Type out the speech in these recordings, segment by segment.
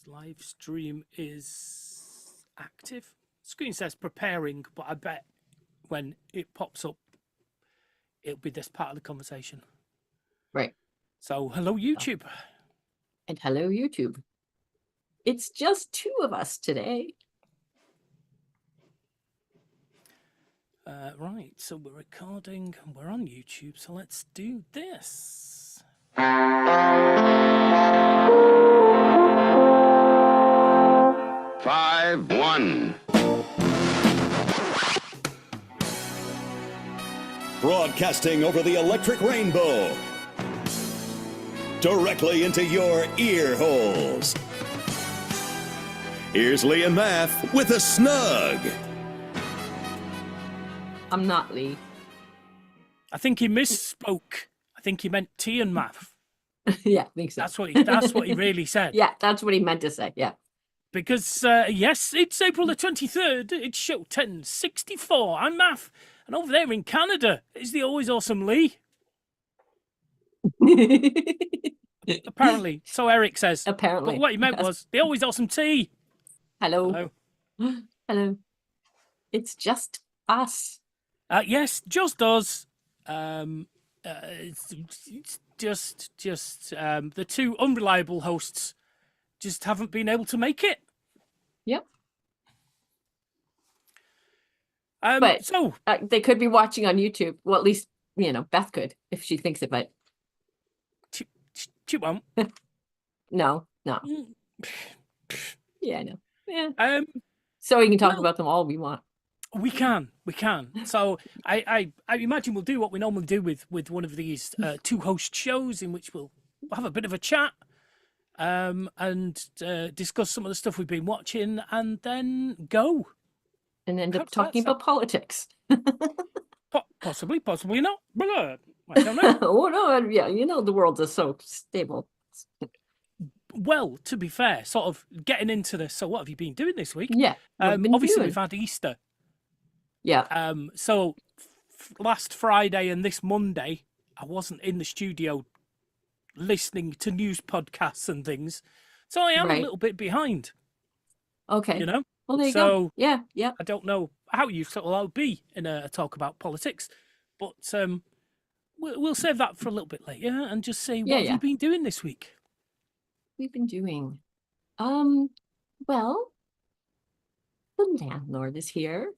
Live stream is active. Screen says preparing, but I bet when it pops up, it'll be this part of the conversation. Right. So, hello, YouTube. And hello, YouTube. It's just two of us today. Right, so we're recording, we're on YouTube, so let's do this. 5-1. Broadcasting over the electric rainbow. Directly into your ear holes. Here's Lee and Math with a Snug. I'm not Lee. I think he misspoke. I think he meant T and Math. Yeah, I think so. That's what he really said. Yeah, that's what he meant to say. Yeah. Because, yes, it's April the 23rd. It's show 1064. I'm Math. And over there in Canada is the always awesome Lee. Apparently. So Eric says. Apparently. But what he meant was the always awesome T. Hello. Hello. It's just us. Yes, just us. It's just the two unreliable hosts just haven't been able to make it. Yep. But so they could be watching on YouTube. Well, at least Beth could if she thinks of it. She won't. No. Yeah, I know. Yeah. So we can talk about them all we want. We can. So I imagine we'll do what we normally do with one of these two host shows, in which we'll have a bit of a chat and discuss some of the stuff we've been watching, and then go. And end up talking about politics. Possibly not. I don't know. Oh no, yeah, the world is so stable. Well, to be fair, sort of getting into this. So, what have you been doing this week? Yeah, obviously we've had Easter. Yeah. So last Friday and this Monday, I wasn't in the studio listening to news podcasts and things, so I am a little bit behind. Okay. Well, there you go. Yeah. I don't know how useful I'll be in a talk about politics, but we'll save that for a little bit later and just say what have you been doing this week? We've been doing, well, the landlord is here,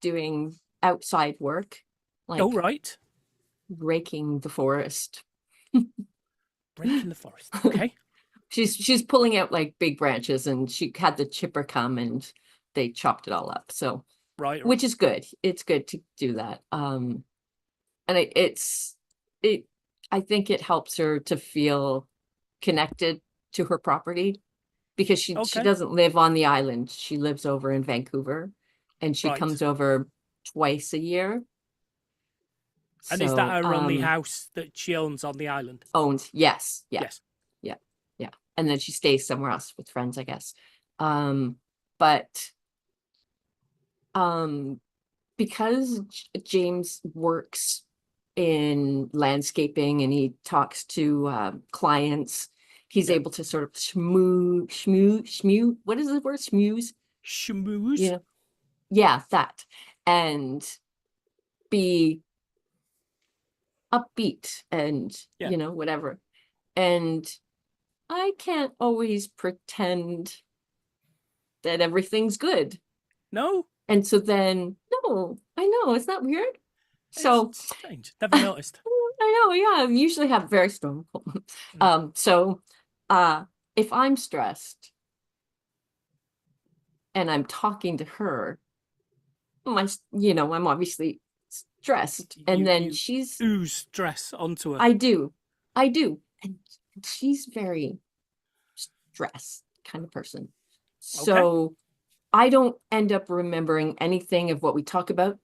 doing outside work, like right, raking the forest. Breaking the forest. Okay. She's pulling out like big branches, and she had the chipper come and they chopped it all up. So right. Which is good. It's good to do that. And I think it helps her to feel connected to her property, because she doesn't live on the island. She lives over in Vancouver, and she comes over twice a year. And is that her only house that she owns on the island? Owns, yes. Yeah. And then she stays somewhere else with friends, I guess. But because James works in landscaping and he talks to clients, he's able to sort of schmooze. What is the word? Schmooze? Schmooze? Yeah, that. And be upbeat and, whatever. And I can't always pretend that everything's good. No. And so then, no, I know, it's not weird. It's strange. Never noticed. I know, yeah. I usually have very strong. So if I'm stressed and I'm talking to her, I'm obviously stressed. And then she's ooze stress onto her. I do. And she's very stressed kind of person. So I don't end up remembering anything of what we talk about,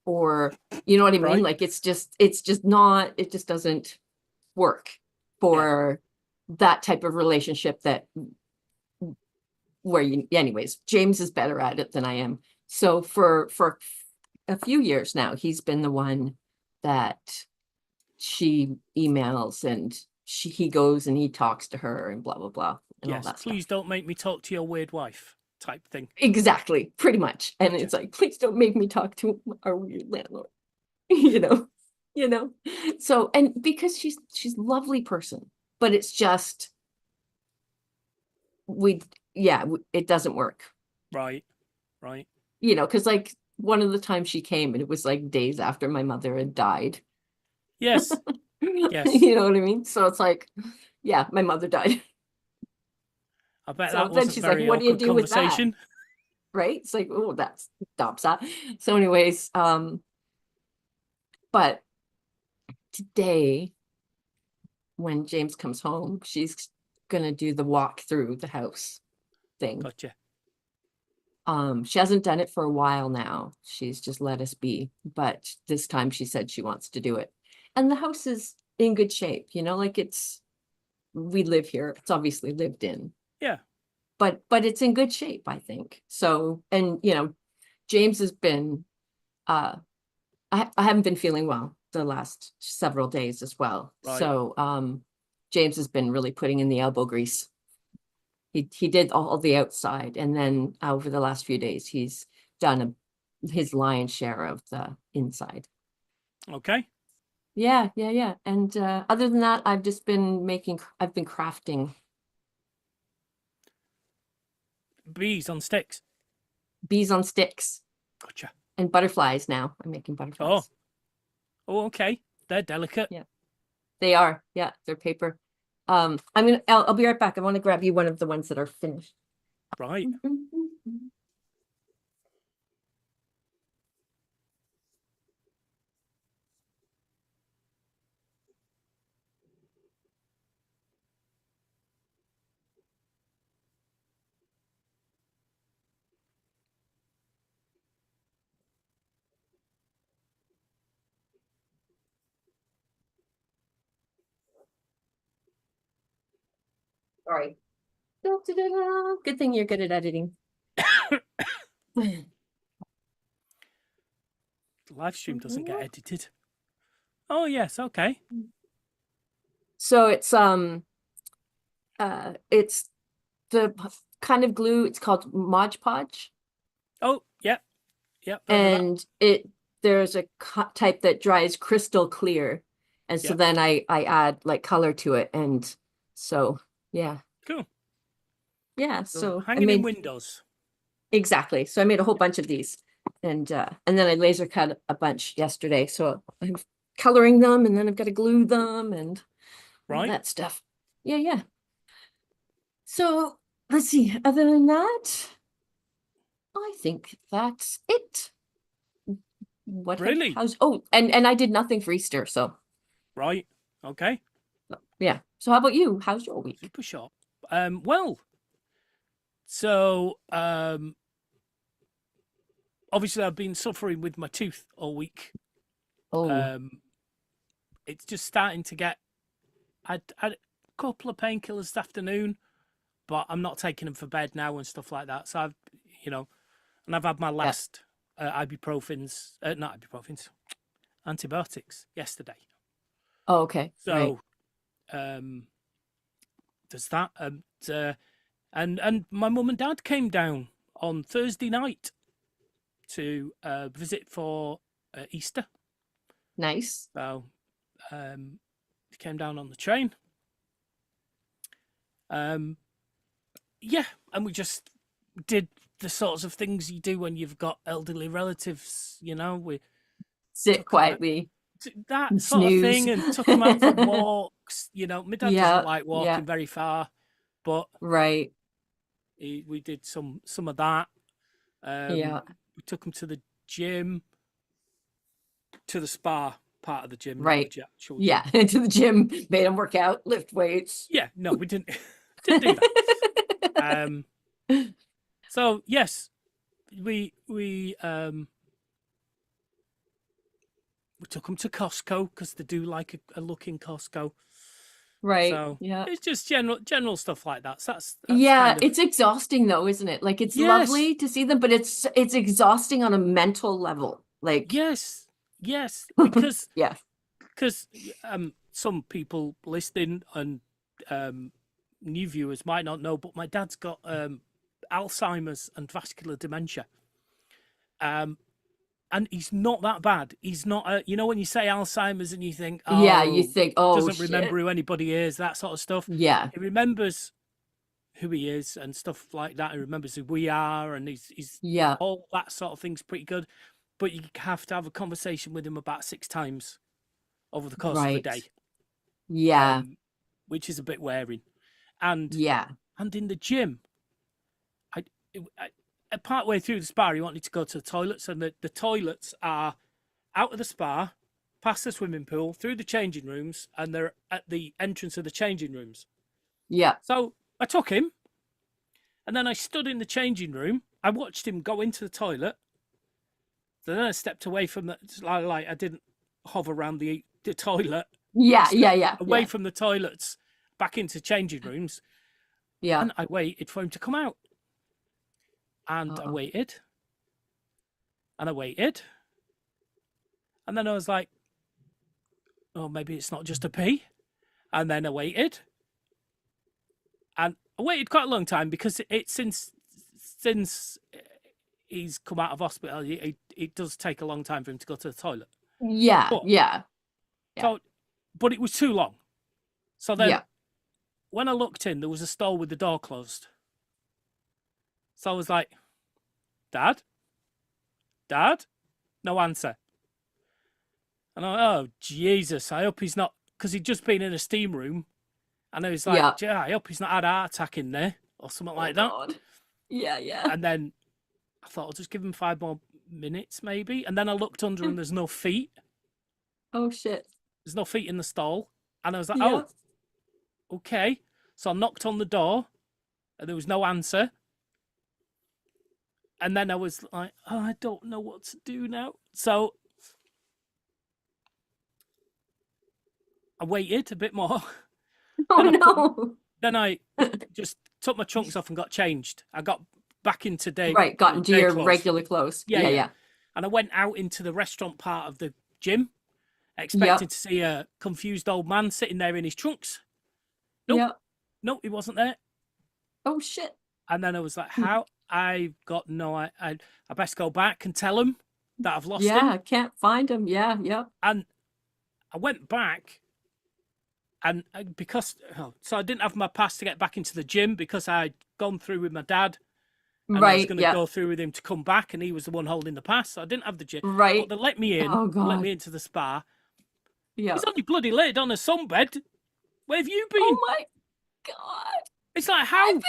or you know what I mean? Right. Like it just doesn't work for that type of relationship anyways, James is better at it than I am. So for a few years now, he's been the one that she emails and he goes and he talks to her and blah, blah, blah. And all Yes, that please stuff. don't make me talk to your weird wife type thing. Exactly, pretty much. And Gotcha. it's like, please don't make me talk to our weird landlord. you know. So, and because she's lovely person, but it's just it doesn't work. Right. Because like one of the times she came and it was like days after my mother had died. Yes. Yes. You know what I mean? So it's like, yeah, my mother died. I bet So that then wasn't she's very like, what do you awkward do with that? conversation. Right? It's like, oh, that stops that. So anyways, but today when James comes home, she's gonna do the walk through the house thing. Gotcha. She hasn't done it for a while now. She's just let us be, but this time she said she wants to do it. And the house is in good shape, like we live here. It's obviously lived in. Yeah. But it's in good shape, I think. So, and James has been I haven't been feeling well the last several days as well. Right. So James has been really putting in the elbow grease. He did all the outside, and then over the last few days he's done his lion's share of the inside. Okay. Yeah. And other than that, I've been crafting Bees on sticks. bees on sticks Gotcha. and butterflies. Now I'm making butterflies. Oh, okay. They're delicate. Yeah. They are. Yeah, they're paper. I'll be right back. I want to grab you one of the ones that are finished. Right. All right. Da-da-da-da. Good thing you're good at editing. The live stream doesn't get edited. Oh yes, okay. So it's the kind of glue. It's called Mod Podge, Oh, yep. Yep. heard of that. and there's a type that dries crystal clear, and so Yep. then I add like color to it, and so yeah. Cool. Yeah, so I hanging in made windows. exactly. So I made a whole bunch of these, and then I laser cut a bunch yesterday. So I'm coloring them, and then I've got to glue them and all Right. that stuff. Yeah. So let's see. Other than that, I think that's it. What Really? And I did nothing for Easter, so Right. Okay. yeah. So how about you? How's your week? Super short. Well, so obviously I've been suffering with my tooth all week. Oh, It's just starting to get. I had a couple of painkillers this afternoon, but I'm not taking them for bed now and stuff like that. So I've, and I've had my last not ibuprofens, antibiotics yesterday. oh, okay. So, right. There's that. And my mum and dad came down on Thursday night to visit for Easter. Nice. So, they came down on the train. Yeah, and we just did the sorts of things you do when you've got elderly relatives. We Sit quietly. That and sort of snooze. thing, and took them out for walks. My dad Yeah, doesn't like walking yeah. very far, but Right. we did some of that. Yeah. We took him to the gym, to the spa part of the gym, Right. not the actual Yeah. gym. Into the gym, made him work out, lift weights. Yeah, no, we didn't do that. So yes, we took them to Costco because they do like a look in Costco. Right. So yeah. it's just general stuff like that. So that's yeah, kind of... it's exhausting though, isn't it? Like it's Yes. lovely to see them, but it's exhausting on a mental level. Like yes, because yeah. because some people listening and new viewers might not know, but my dad's got Alzheimer's and vascular dementia. And he's not that bad. He's not, you know, when you say Alzheimer's and you think, oh, Yeah, you think, oh, doesn't remember who anybody is, that sort of stuff. Yeah. He remembers who he is and stuff like that. He remembers who we are, and he's Yeah. all that sort of thing's pretty good. But you have to have a conversation with him about 6 times over the course of the day. Yeah. Which is a bit wearing. And Yeah. and in the gym, I part way through the spa, he wanted to go to the toilets, and the toilets are out of the spa, past the swimming pool, through the changing rooms, and they're at the entrance of the changing rooms. Yeah. So I took him, and then I stood in the changing room. I watched him go into the toilet. So then I stepped away from the, like I didn't hover around the toilet. Yeah. Yeah. Away from the toilets, back into changing rooms. Yeah. And I waited for him to come out. And I waited. And I waited. And then I was like, oh, maybe it's not just a pee. And then I waited. And I waited quite a long time because since he's come out of hospital, it does take a long time for him to go to the toilet. Yeah. Yeah. So, but it was too long. So then Yeah. when I looked in, there was a stall with the door closed. So I was like, Dad? No answer. And oh, Jesus, I hope he's not, because he'd just been in a steam room. And I was like, yeah, I hope he's not had a heart attack in there or something like that. God. Yeah. And then I thought I'll just give him 5 more minutes maybe. And then I looked under and there's no feet. Oh, shit. There's no feet in the stall. And I was like, oh, okay. So I knocked on the door and there was no answer. And then I was like, oh, I don't know what to do now. So I waited a bit more. Oh, no. Then I just took my trunks off and got changed. I got back into day. Right, got into your clothes. regular clothes. Yeah. And I went out into the restaurant part of the gym, expecting to see a confused old man sitting there in his trunks. Nope, he wasn't there. Oh, shit. And then I was like, how? I've got no, I best go back and tell him that I've lost him. Yeah, I can't find him. Yeah. And I went back, and because, so I didn't have my pass to get back into the gym because I'd gone through with my dad. And I was going to go through with him to come back, and he was the one holding the pass. So I didn't have the gym. Right. But they let me in. Oh, God. Let me into the spa. Yeah. He's only bloody laid on a sunbed. Where have you been? Oh, my God. It's like, how did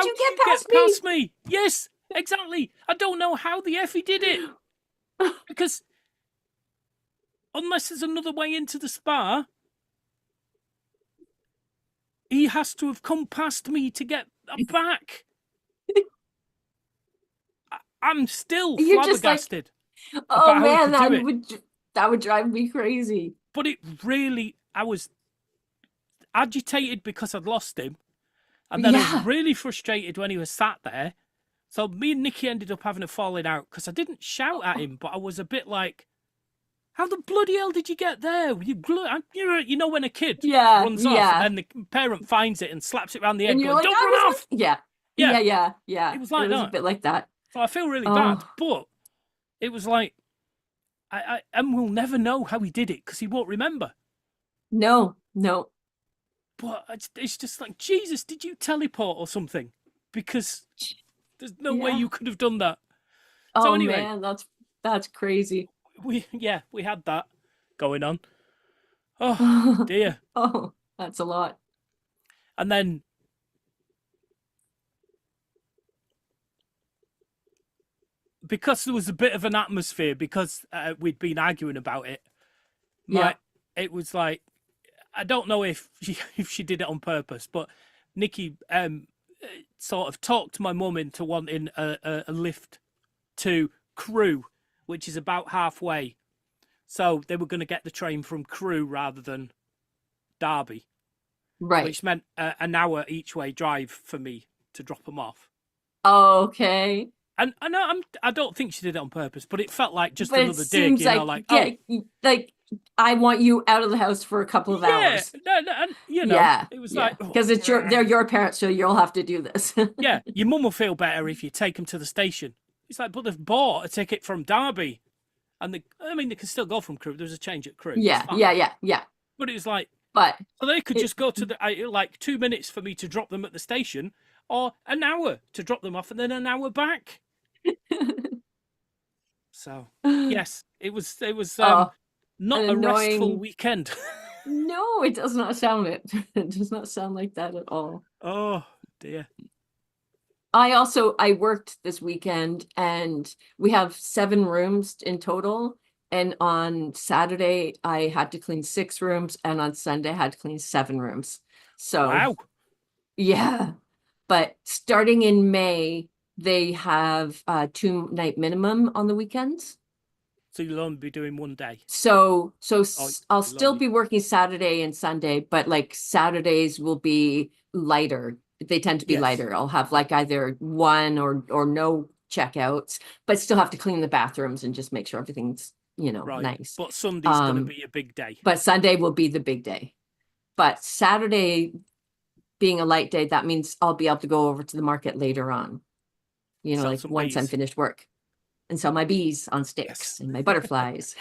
you get past me? Yes, exactly. I don't know how the F he did it. Because unless there's another way into the spa, he has to have come past me to get back. I'm still flabbergasted. Oh, man, that would drive me crazy. But it really, I was agitated because I'd lost him. And then I was really frustrated when he was sat there. So me and Nikki ended up having a falling out because I didn't shout at him, but I was a bit like, how the bloody hell did you get there? You know when a kid runs off and the parent finds it and slaps it around the head and going, like, don't run off! Yeah. It was like that. A bit like that. So I feel really bad, but it was like, and we'll never know how he did it because he won't remember. No. But it's just like, Jesus, did you teleport or something? Because there's no way you could have done that. So anyway, man, that's crazy. We had that going on. Oh, dear. Oh, that's a lot. And then because there was a bit of an atmosphere, because we'd been arguing about it, it was like, I don't know if she did it on purpose, but Nikki sort of talked my mum into wanting a lift to Crewe, which is about halfway. So they were going to get the train from Crewe rather than Derby. Right. Which meant an hour each way drive for me to drop them off. Okay. And I don't think she did it on purpose, but it felt like just But it another dig, seems you know, like, like, yeah, like I want you out of the house for a couple of yeah, hours. no, and you know, Yeah, it was yeah, like, oh, because they're your parents, so you'll have to do this. yeah, your mum will feel better if you take them to the station. It's like, but they've bought a ticket from Derby, and I mean, they can still go from Crewe. There's a change at Crewe. It's Yeah, fine. yeah. But it's like, But so they could it, just go to like 2 minutes for me to drop them at the station, or an hour to drop them off, and then an hour back. So yes, it was oh, not an a restful annoying. weekend. No, it does not sound it. It does not sound like that at all. Oh dear. I worked this weekend and we have 7 rooms in total. And on Saturday, I had to clean 6 rooms, and on Sunday, I had to clean 7 rooms. So, Wow. yeah. But starting in May, they have 2-night minimum on the weekends. So you'll only be doing one day. So Oh, I'll you'll still only- be working Saturday and Sunday, but like Saturdays will be lighter. They tend to be Yes. lighter. I'll have like either one or no checkouts, but still have to clean the bathrooms and just make sure everything's, Right. nice. But Sunday's going to be a big day. But Sunday will be the big day. But Saturday being a light day, that means I'll be able to go over to the market later on. Sell Like some once I'm bees. finished work. And sell my bees on sticks Yes. and my butterflies.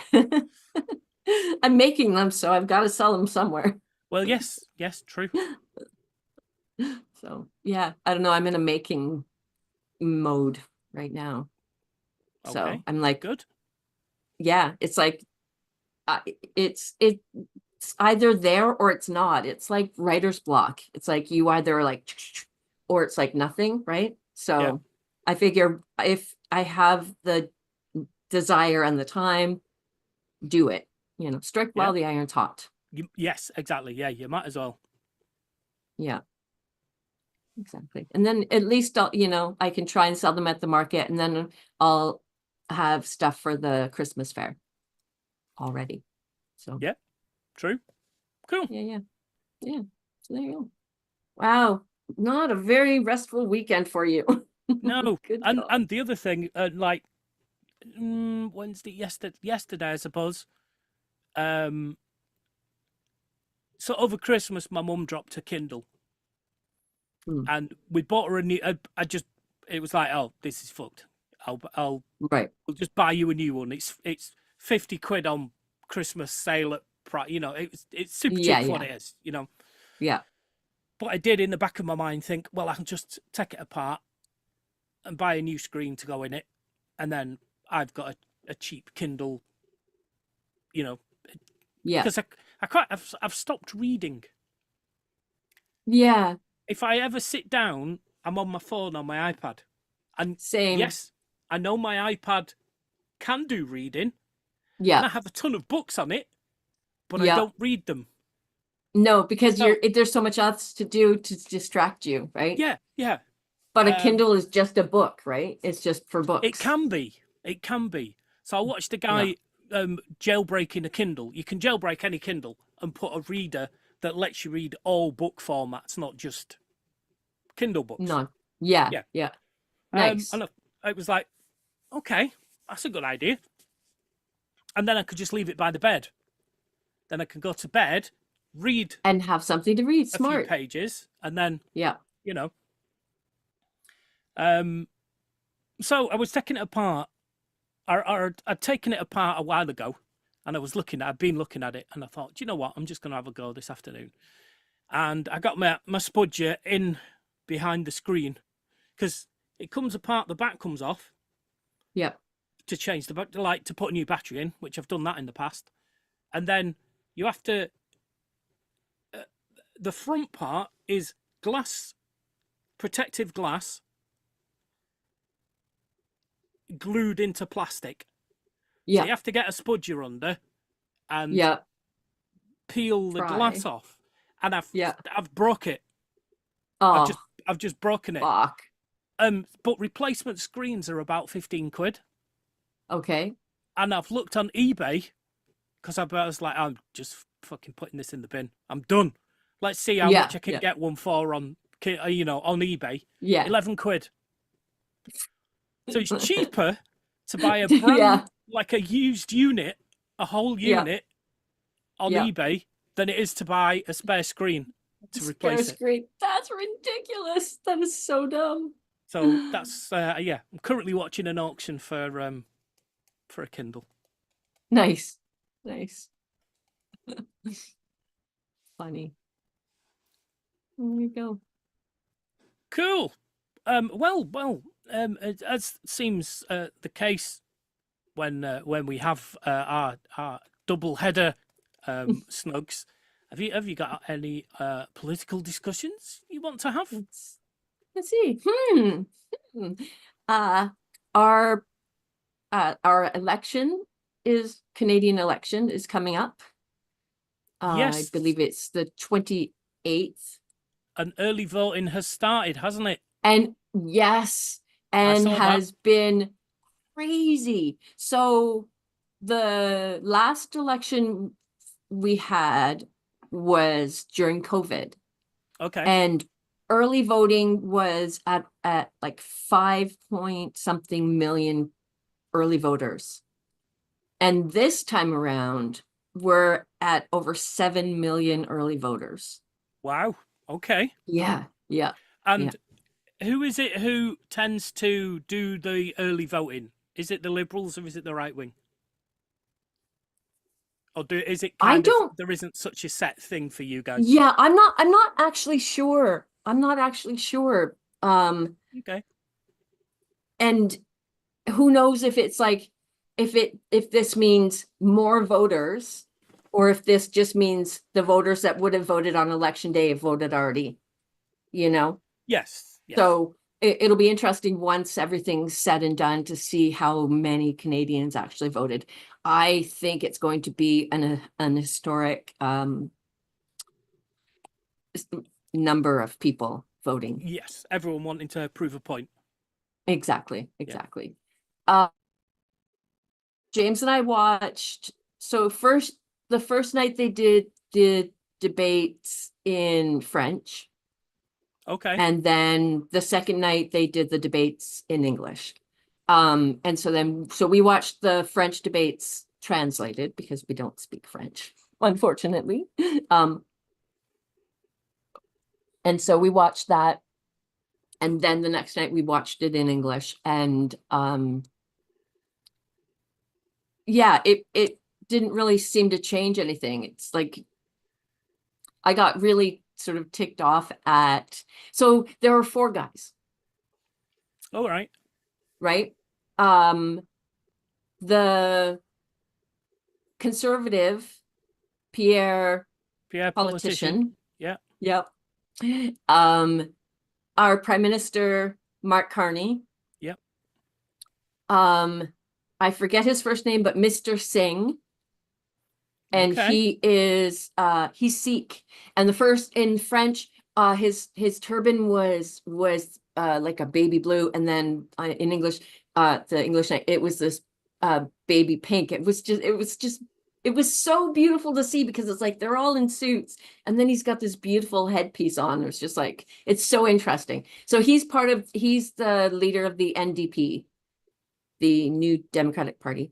I'm making them, so I've got to sell them somewhere. Well, yes, true. So yeah, I don't know. I'm in a making mode right now. So Okay. I'm like, Good. yeah, it's like, it's either there or it's not. It's like writer's block. It's like you either like, or it's like nothing, right? So Yeah. I figure if I have the desire and the time, do it. Strike while the iron's hot. Yes, exactly. Yeah, you might as well. Yeah, exactly. And then at least I can try and sell them at the market, and then I'll have stuff for the Christmas fair already. So Yeah. True. Cool. yeah. So there you go. Wow, not a very restful weekend for you. No. Good and God. and the other thing, like yesterday, I suppose. So over Christmas, my mum dropped a Kindle, and we bought her a new. It was like, oh, this is fucked. I'll Right. we'll just buy you a new one. It's 50 quid on Christmas sale at price. It's super cheap for what it is. Yeah. But I did in the back of my mind think, well, I can just take it apart and buy a new screen to go in it, and then I've got a cheap Kindle. Yeah. Because I've stopped reading. Yeah. If I ever sit down, I'm on my phone, on my iPad. And Same. yes, I know my iPad can do reading. And I Yeah. have a ton of books on it, but Yeah. I don't read them. No, because So- there's so much else to do to distract you, right? Yeah. But a Kindle is just a book, right? It's just for books. It can be. So I watched a guy jailbreaking a Kindle. You can jailbreak any Kindle and put a reader that lets you read all book formats, not just Kindle books. No. Yeah. Nice. And it was like, okay, that's a good idea. And then I could just leave it by the bed. Then I can go to bed, read And have something to read. a Smart. few pages, and then, Yeah. So I was taking it apart. I'd taken it apart a while ago, and I'd been looking at it, and I thought, do you know what? I'm just going to have a go this afternoon. And I got my spudger in behind the screen, because it comes apart, the back comes off. Yeah. To change to put a new battery in, which I've done that in the past. And then you have to, the front part is protective glass, glued into plastic. Yeah. So you have to get a spudger under and Yeah. peel the glass off. And I've broke it. Oh, I've just broken it. fuck. But replacement screens are about 15 quid. Okay. And I've looked on eBay because I was like, I'm just fucking putting this in the bin. I'm done. Let's see how much I can get one for on eBay. Yeah. 11 quid. So it's cheaper to buy a brand, Yeah. like a used unit, a whole Yeah. unit on Yeah. eBay than it is to buy a spare screen to replace it. Screen. That's ridiculous. That is so dumb. So that's yeah. I'm currently watching an auction for a Kindle. Nice. Nice. Funny. There you go. Cool. Well. As seems the case when we have our double header snugs. Have you got any political discussions you want to have? Let's see. Hmm. Uh, our election Canadian election is coming up. I Yes. believe it's the 28th. An early voting has started, hasn't it? And yes, and saw that. has been crazy. So the last election we had was during COVID, Okay. and early voting was at like 5 point something million early voters. And this time around, we're at over 7 million early voters. Wow. Okay. Yeah, yeah. And who is it who tends to do the early voting? Is it the Liberals or is it the right wing? Or is it kind of there isn't such a set thing for you guys? Yeah, I'm not actually sure. I'm not actually sure. Okay. And who knows if it's like if this means more voters, or if this just means the voters that would have voted on election day have voted already, you know? Yes. So it'll be interesting once everything's said and done to see how many Canadians actually voted. I think it's going to be an historic number of people voting. Yes, everyone wanting to prove a point. Exactly. James and I watched. So the first night they did the debates in French. Okay. And then the second night they did the debates in English. And so we watched the French debates translated because we don't speak French, unfortunately. And so we watched that. And then the next night we watched it in English. And yeah, it didn't really seem to change anything. It's like I got really sort of ticked off at, so there were 4 guys. All right. Right? The conservative Pierre politician. Yeah. Yep. Our Prime Minister, Mark Carney. Yep. I forget his first name, but Mr. Singh. And Okay. he is he's Sikh. And the first in French, his turban was like a baby blue, and then in English, the English it was this baby pink. It was so beautiful to see because it's like they're all in suits, and then he's got this beautiful headpiece on. It's just like it's so interesting. So he's the leader of the NDP, the New Democratic Party.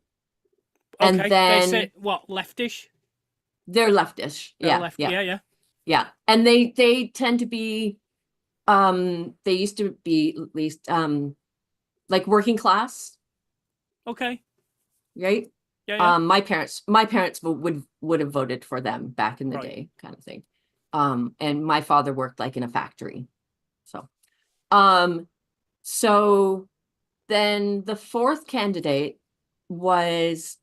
Okay. And then they say what, leftish? They're leftish. They're Yeah. Yeah. And they tend to be they used to be at least like working class, Okay. right? Yeah. My parents would have voted for them back in the day, kind of thing. And my father worked like in a factory. So then the 4th candidate was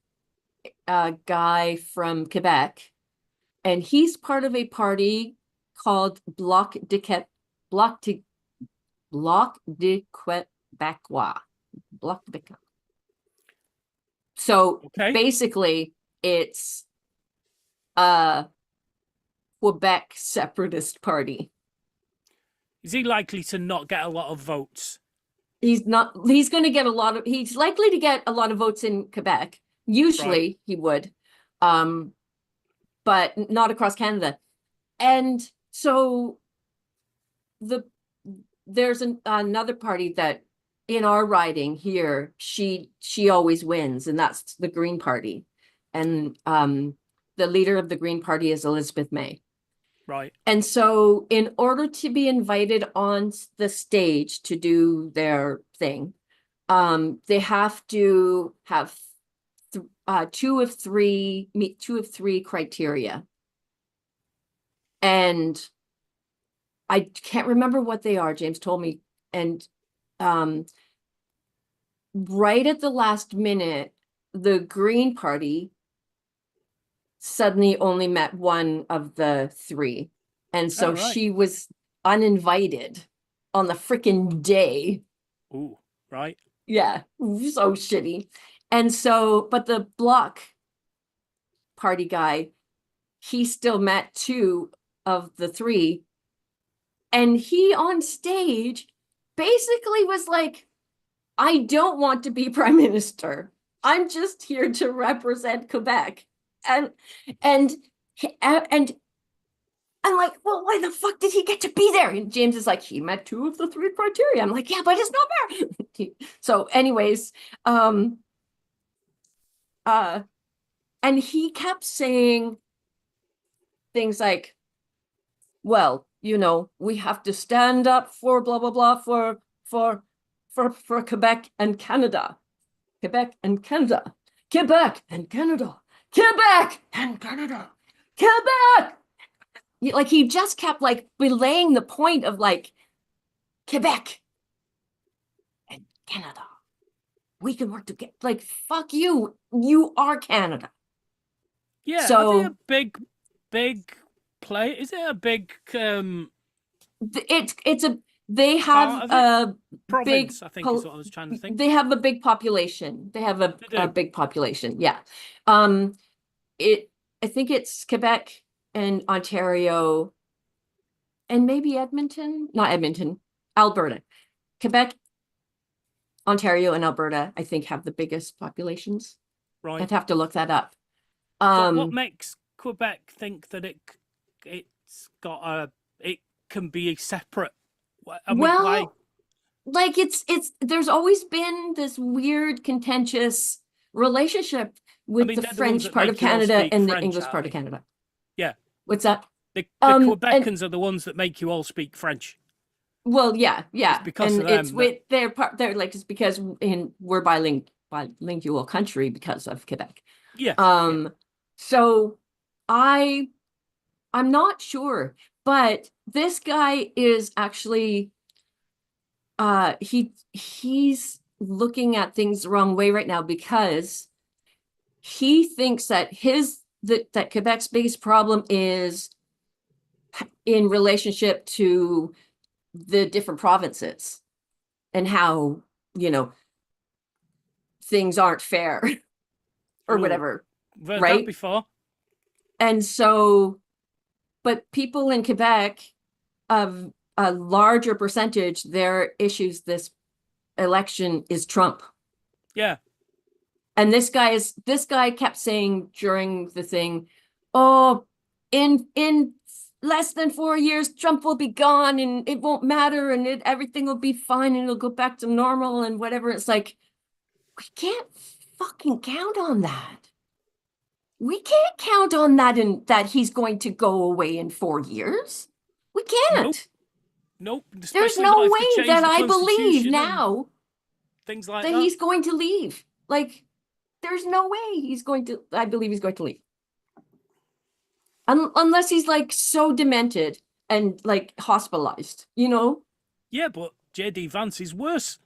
a guy from Quebec, and he's part of a party called Bloc de Quebecois. Bloc de Quebec. So basically, it's a Quebec separatist party. Is he likely to not get a lot of votes? He's going to get he's likely to get a lot of votes in Quebec. Usually he would, but not across Canada. And so there's another party that in our riding here, she always wins, and that's the Green Party. And the leader of the Green Party is Elizabeth May. Right. And so in order to be invited on the stage to do their thing, they have to have two of three criteria. And I can't remember what they are. James told me. And right at the last minute, the Green Party suddenly only met one of the three. And so Oh, right. she was uninvited on the freaking day. Ooh, right. Yeah, so shitty. And so, but the Bloc Party guy, he still met two of the three. And he on stage basically was like, I don't want to be prime minister. I'm just here to represent Quebec. And I'm like, well, why the fuck did he get to be there? And James is like, he met two of the three criteria. I'm like, yeah, but it's not fair. So anyways, and he kept saying things like, well, you know, we have to stand up for blah, blah, blah, for Quebec and Canada. Quebec and Canada. Quebec and Canada. Quebec and Canada. Quebec. Like he just kept like belaying the point of like Quebec and Canada. We can work together. Like, fuck you. You are Canada. Yeah. So are they a big play? Is it a big it's a they have a province? big I think is what I was trying to think. They have a big population. They have a big population. Yeah. I think it's Quebec and Ontario and maybe not Edmonton, Alberta. Quebec, Ontario, and Alberta, I think, have the biggest populations. Right. I'd have to look that up. But what makes Quebec think that it can be separate? I mean, well, why? Like there's always been this weird contentious relationship with the French part of Canada and the English part of Canada. Yeah. What's that? The Quebecans are the ones that make you all speak French. Well, yeah. It's because and of them it's with their part. They're like it's because we're bilingual country because of Quebec. Yeah. So I'm not sure, but this guy is actually he's looking at things the wrong way right now because he thinks that that Quebec's biggest problem is in relationship to the different provinces and how, you know, things aren't fair or whatever. Heard right? That before. And so, but people in Quebec, of a larger percentage, their issues this election is Trump. Yeah. And this guy kept saying during the thing, oh, in less than 4 years, Trump will be gone and it won't matter and everything will be fine and it'll go back to normal and whatever. It's like, we can't fucking count on that. We can't count on that and that he's going to go away in 4 years. We can't. Nope. There's no way that I believe now things like that he's going to leave. Like, there's no way I believe he's going to leave. Unless he's like so demented and like hospitalized, you know? Yeah, but J.D. Vance is worse.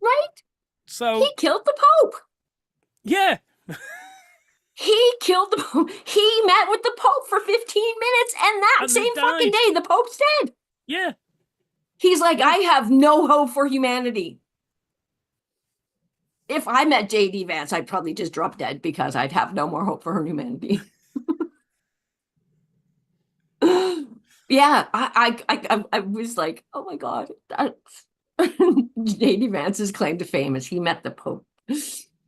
Right? So he killed the Pope. Yeah. He killed the Pope. He met with the Pope for 15 minutes and that same fucking day, the Pope's dead. Yeah. He's like, I have no hope for humanity. If I met J.D. Vance, I'd probably just drop dead because I'd have no more hope for humanity. Yeah, I was like, oh my God. J.D. Vance's claim to fame is he met the Pope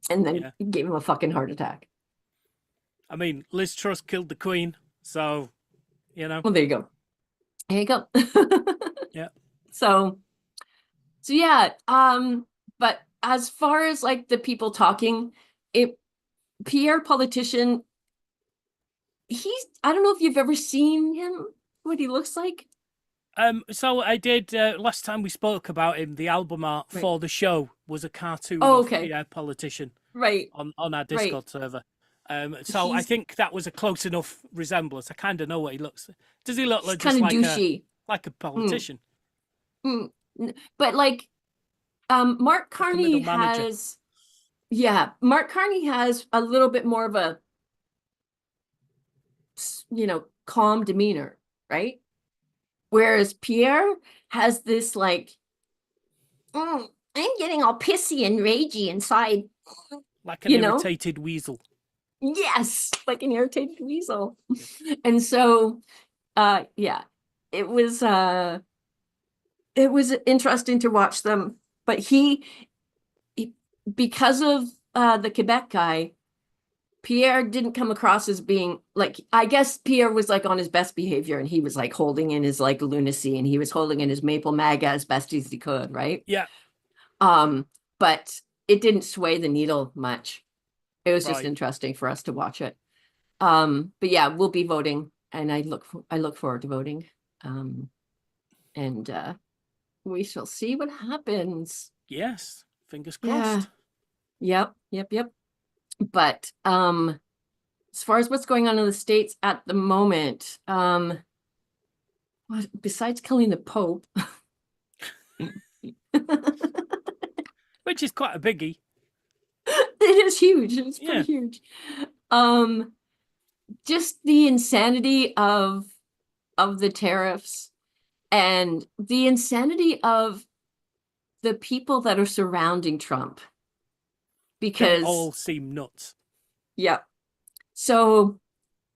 and then gave him a fucking heart attack. I mean, Liz Truss killed the Queen, so, you know. Well, there you go. There you go. Yeah. So, So yeah, but as far as like the people talking, it Pierre politician, I don't know if you've ever seen him, what he looks like. So I did last time we spoke about him. The album art Right. for the show was a cartoon Oh, of okay. Pierre Politician Right. on our Right. Discord server. So I He's think that was a close enough resemblance. I kind of know what he looks. Does he look he's like kind just of like a douchey. Mm, politician, mm. But like Mark like a middle Carney manager? has, yeah, Mark Carney has a little bit more of a, calm demeanor, right? Whereas Pierre has this like, I'm getting all pissy and ragey inside, Like an you know? irritated weasel. Yes, like an irritated weasel. And so, yeah, it was uh it was interesting to watch them. But he because of the Quebec guy, Pierre didn't come across as being like, I guess Pierre was like on his best behavior and he was like holding in his like lunacy and he was holding in his maple MAGA as best as he could, right? Yeah, But it didn't sway the needle much. It was just right. interesting for us to watch it. But yeah, we'll be voting and I look forward to voting. Um, and we shall see what happens. Yes, fingers Yeah. crossed. Yep. But as far as what's going on in the States at the moment, besides killing the Pope, Which is quite a biggie. it is huge. It's pretty Yeah. huge. Um, just the insanity of the tariffs and the insanity of the people that are surrounding Trump. They Because, all seem nuts. yeah. So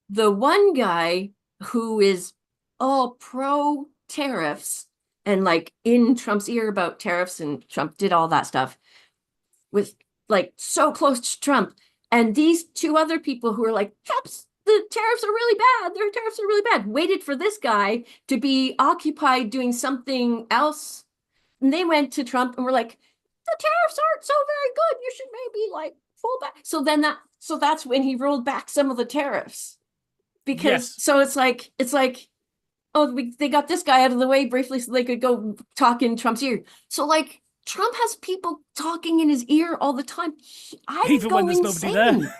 the one guy who is all pro tariffs and like in Trump's ear about tariffs and Trump did all that stuff was like so close to Trump. And these two other people who are like, the tariffs are really bad. Their tariffs are really bad. Waited for this guy to be occupied doing something else. And they went to Trump and were like, the tariffs aren't so very good. You should maybe like pull back. So that's when he rolled back some of the tariffs. Because Yes. so it's like, oh, they got this guy out of the way briefly so they could go talk in Trump's ear. So like Trump has people talking in his ear all the time. I Even go when there's insane. nobody there.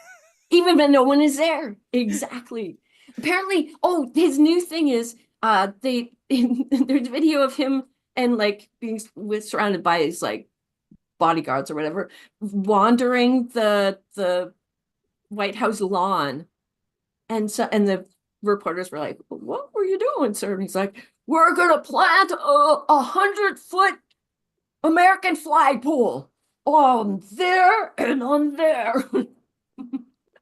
Even when no one is there. Exactly. Apparently, oh, his new thing is there's video of him and like being surrounded by his like bodyguards or whatever, wandering the White House lawn. And the reporters were like, what were you doing, sir? And he's like, we're gonna plant a 100-foot American flagpole on there and on there.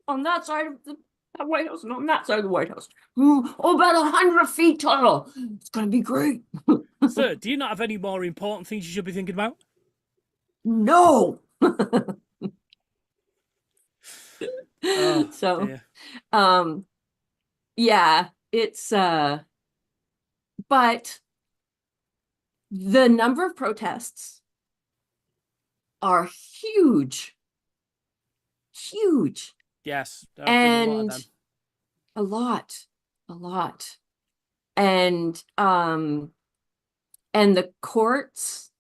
On that side of the White House and on that side of the White House. About 100 feet tall. It's gonna be great. Sir, do you not have any more important things you should be thinking about? No. Oh, So, dear. yeah, it's but the number of protests are huge. Huge. Yes, there have been a lot of And them. a lot. And the courts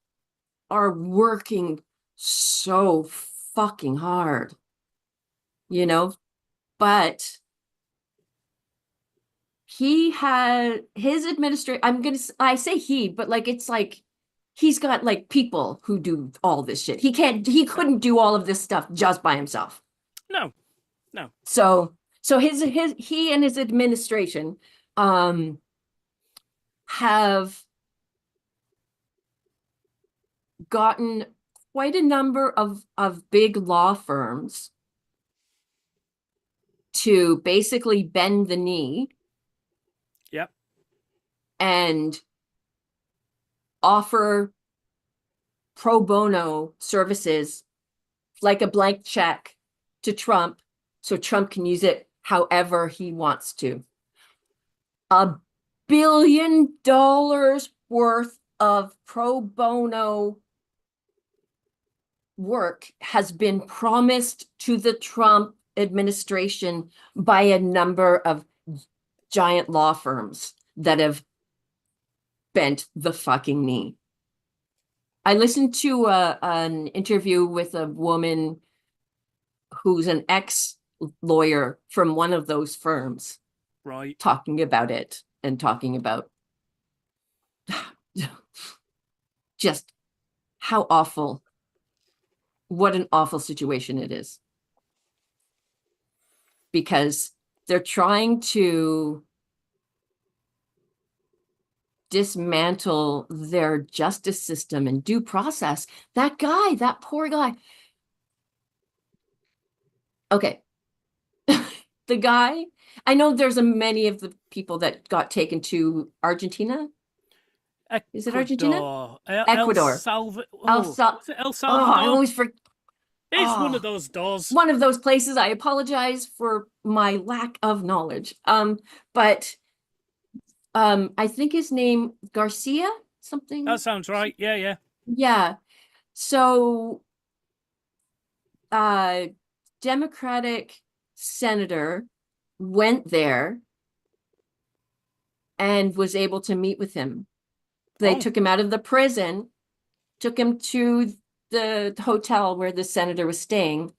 are working so fucking hard, but he had his administration. I say he, but like it's like he's got like people who do all this shit. He couldn't do all of this stuff just by himself. No. So he and his administration have gotten quite a number of big law firms to basically bend the knee. Yep. And offer pro bono services like a blank check to Trump so Trump can use it however he wants to. $1 billion worth of pro bono work has been promised to the Trump administration by a number of giant law firms that have bent the fucking knee. I listened to an interview with a woman who's an ex-lawyer from one of those firms, Right. talking about it and talking about just how awful, what an awful situation it is. Because they're trying to dismantle their justice system and due process. That guy, that poor guy. Okay. The guy, I know there's many of the people that got taken to Argentina. Is it Argentina? Ecuador. Was it El Oh, Salvador? I always forget. It's one of those doors. One of those places. I apologize for my lack of knowledge. But I think his name Garcia, something. That sounds right. Yeah, yeah. Yeah. So Democratic senator went there and was able to meet with him. They took him out of the prison, took him to the hotel where the senator was staying.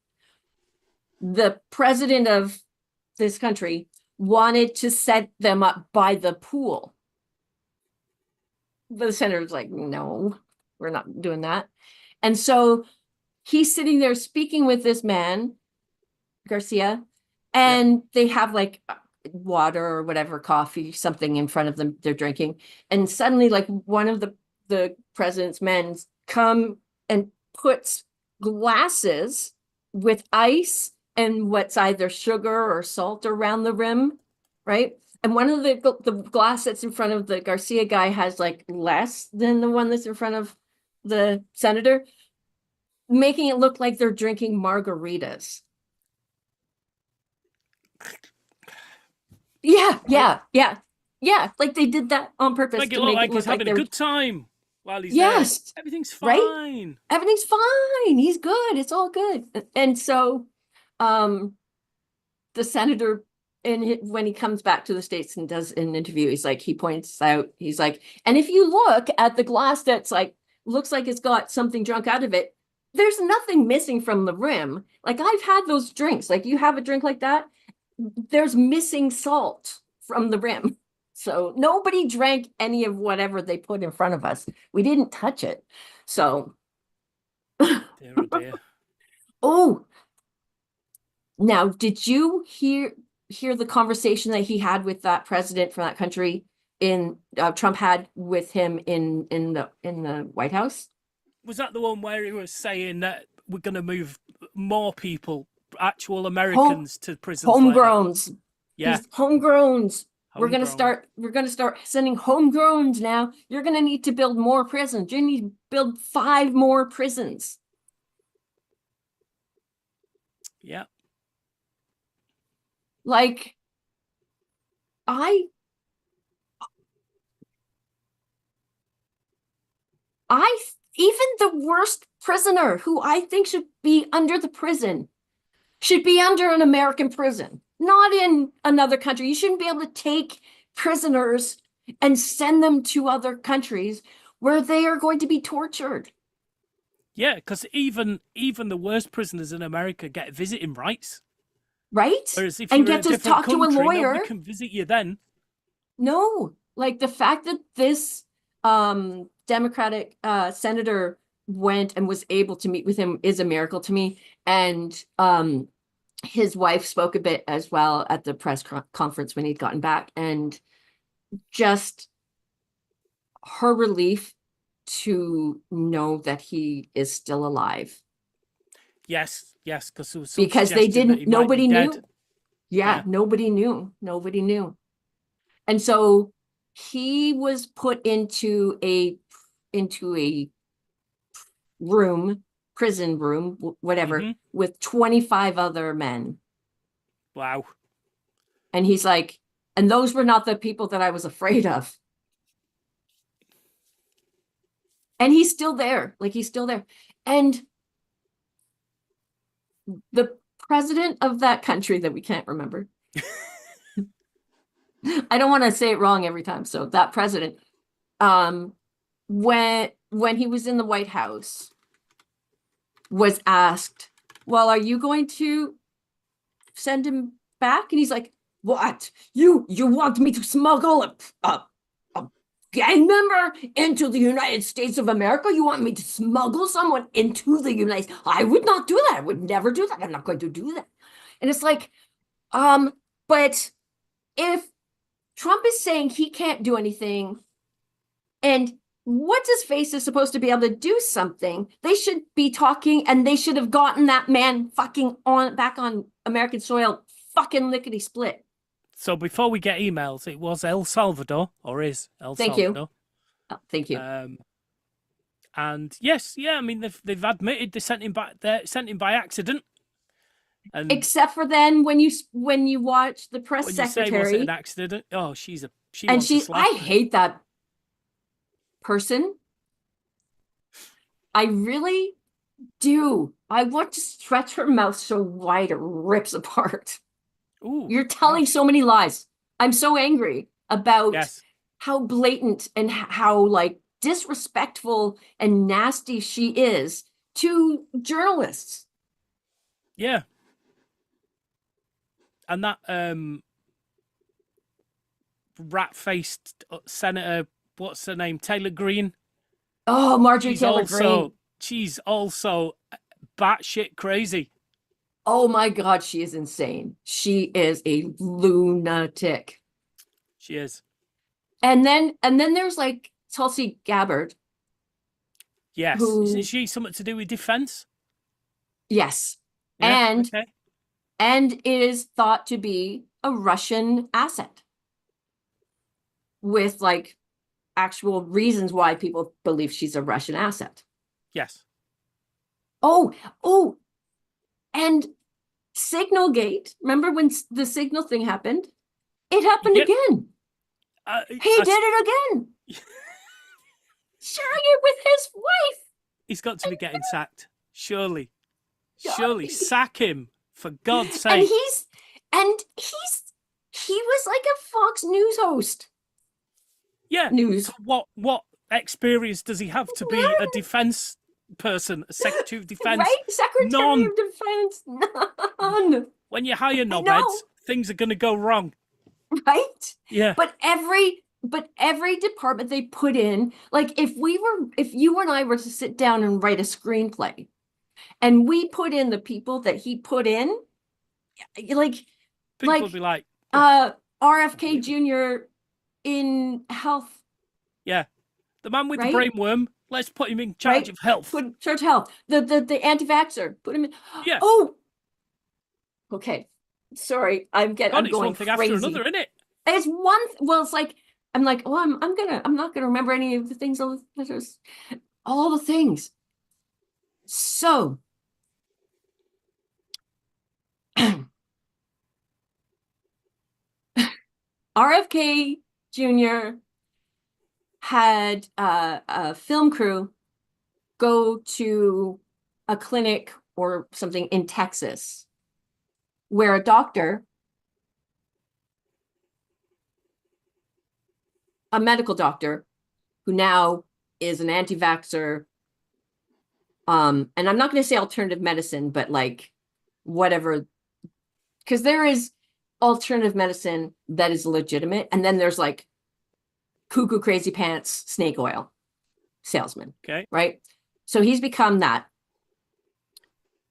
The president of this country wanted to set them up by the pool. The senator was like, no, we're not doing that. And so he's sitting there speaking with this man, Garcia, and they have like water or whatever, coffee, something in front of them they're drinking. And suddenly like one of the president's men come and puts glasses with ice and what's either sugar or salt around the rim, right? And one of the glass that's in front of the Garcia guy has like less than the one that's in front of the senator, making it look like they're drinking margaritas. Yeah. Like they did that on purpose. Make it to look make like it he's look like having a they're good time while he's Yes. there. Everything's Right? fine. everything's fine. He's good. It's all good. And so, the senator, when he comes back to the States and does an interview, he points out, he's like, and if you look at the glass that's like, looks like it's got something drunk out of it, there's nothing missing from the rim. Like I've had those drinks, like you have a drink like that, there's missing salt from the rim. So nobody drank any of whatever they put in front of us. We didn't touch it. So. Dear, oh dear. Oh, now did you hear the conversation that he had with that president from that country Trump had with him in the White House? Was that the one where he was saying that we're going to move more people, actual Americans, to prisons? Homegrowns. Yeah. Homegrowns. We're gonna Homegrown. start sending homegrowns now. You're gonna need to build more prisons. You need to build 5 more prisons. Yeah. Like, even the worst prisoner who I think should be under the prison should be under an American prison, not in another country. You shouldn't be able to take prisoners and send them to other countries where they are going to be tortured. Yeah, because even the worst prisoners in America get visiting rights. Right? Whereas if and you're get in a to talk different to a country, lawyer. nobody can visit you then. No, like the fact that this Democratic senator went and was able to meet with him is a miracle to me. And his wife spoke a bit as well at the press conference when he'd gotten back, and just her relief to know that he is still alive. Yes, because there was some because they suggestion that he didn't, might nobody be knew. dead. Yeah, nobody knew. And so he was put into a prison room, whatever, with 25 other men. Wow. And he's like, and those were not the people that I was afraid of. And he's still there. Like, he's still there. And the president of that country that we can't remember. I don't want to say it wrong every time. So that president, when he was in the White House, was asked, well, are you going to send him back? And he's like, what? You want me to smuggle a gang member into the United States of America? You want me to smuggle someone into the United States? I would not do that. I would never do that. I'm not going to do that. And it's like, but if Trump is saying he can't do anything, and what's his face is supposed to be able to do something, they should be talking, and they should have gotten that man fucking back on American soil, fucking lickety split. So before we get emails, it was El Salvador, or is El Salvador. Thank you. And yes, yeah, I mean they've admitted they sent him back there, sent him by accident. And except for then when you watch the press when secretary, you say, was it an accident? Oh, she and wants to slap I hate that person. I really do. I want to stretch her mouth so wide it rips apart. Ooh, you're telling so many lies. I'm so angry about how blatant and how like disrespectful and nasty she is to journalists. Yeah. And that rat-faced senator, what's her name, Taylor Greene? Oh, Marjorie Taylor Greene. She's also batshit crazy. Oh my God, she is insane. She is a lunatic. She is. And then there's like Tulsi Gabbard. Yes. Isn't she something to do with defense? Yes. Yeah, and is thought to be a Russian asset with like actual reasons why people believe she's a Russian asset. Yes. Oh, and Signalgate. Remember when the Signal thing happened? It happened again. He did it again. Sharing it with his wife. He's got to be getting sacked. Surely. Surely sack him, for God's sake. And he was like a Fox News host. Yeah. News. So what experience does he have to be a defense person, a Secretary of Defense? Right? Secretary of Defense. None. When you hire knobheads, things are going to go wrong. Right? Yeah. But every department they put in, like if you and I were to sit down and write a screenplay, and we put in the people that he put in, like people would be like, RFK Jr. in health. Yeah. The man with the brainworm, let's put him in charge of health. Put charge of health. The anti-vaxxer, put him in. Yeah. Oh. Okay. Sorry, I'm going one thing crazy. after another, isn't it? It's one. Well, it's like I'm like, oh, I'm not gonna remember any of the things. All the things. So, RFK Jr. had a film crew go to a clinic or something in Texas where a doctor, a medical doctor, who now is an anti-vaxxer, and I'm not going to say alternative medicine, but like whatever, because there is alternative medicine that is legitimate, and then there's like cuckoo crazy pants snake oil salesman. Okay. Right? So he's become that.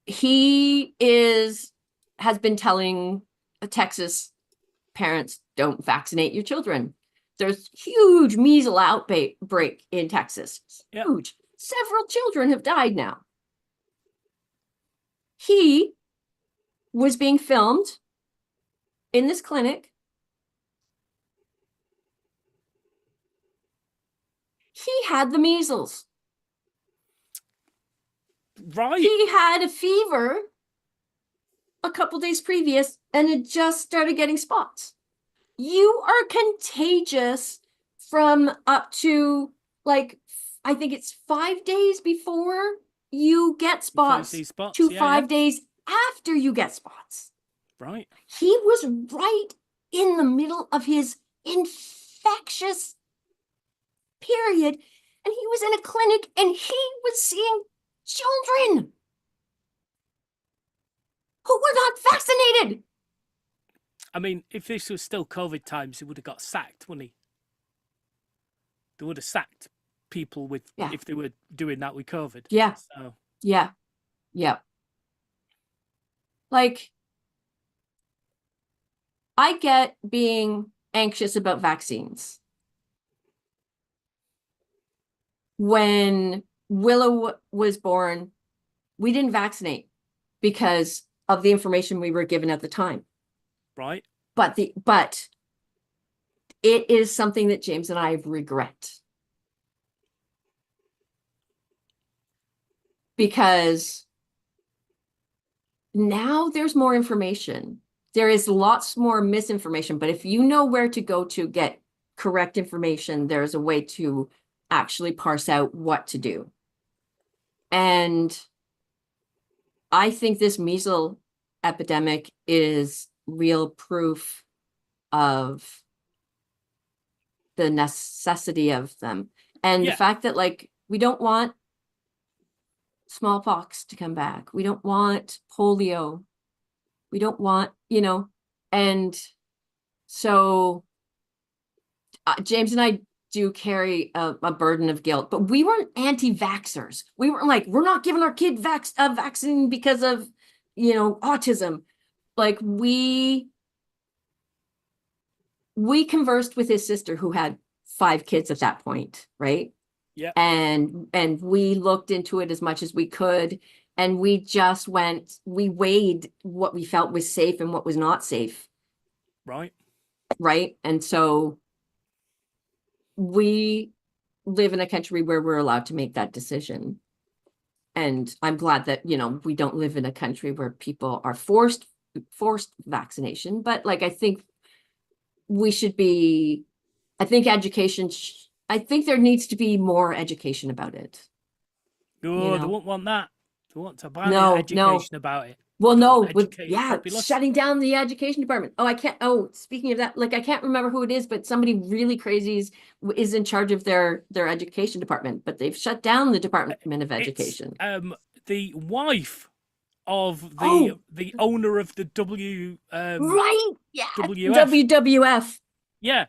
He has been telling Texas parents, don't vaccinate your children. There's huge measles outbreak in Texas. Yep. Huge. Several children have died now. He was being filmed in this clinic. He had the measles. Right. He had a fever a couple days previous and it just started getting spots. You are contagious from up to like, I think it's 5 days before you get spots, 5 to 5 days after you get spots. Right. He was right in the middle of his infectious period, and he was in a clinic and he was seeing children who were not vaccinated. I mean, if this was still COVID times, he would have got sacked, wouldn't he? They would have sacked people with if they were doing that with COVID. Yeah. So. Yeah. Yeah. Like, I get being anxious about vaccines. When Willow was born, we didn't vaccinate because of the information we were given at the time. Right. But it is something that James and I regret. Because now there's more information. There is lots more misinformation, but if you know where to go to get correct information, there's a way to actually parse out what to do. And I think this measles epidemic is real proof of the necessity of them. And the fact that, like, we don't want smallpox to come back. We don't want polio. We don't want, and so James and I do carry a burden of guilt, but we weren't anti-vaxxers. We weren't like, we're not giving our kid a vaccine because of, autism. Like, we conversed with his sister who had 5 kids at that point, right? Yeah. And we looked into it as much as we could. And we just we weighed what we felt was safe and what was not safe. Right. Right. And so we live in a country where we're allowed to make that decision. And I'm glad that, we don't live in a country where people are forced vaccination. But like, I think we should be, I think education, I think there needs to be more education about it. No, they won't want that. They want to ban education about it. Well, no, populace. shutting down the education department. Speaking of that, like, I can't remember who it is, but somebody really crazy is in charge of their education department, but they've shut down the Department of Education. It's, the wife of the owner of the WWF. Yeah,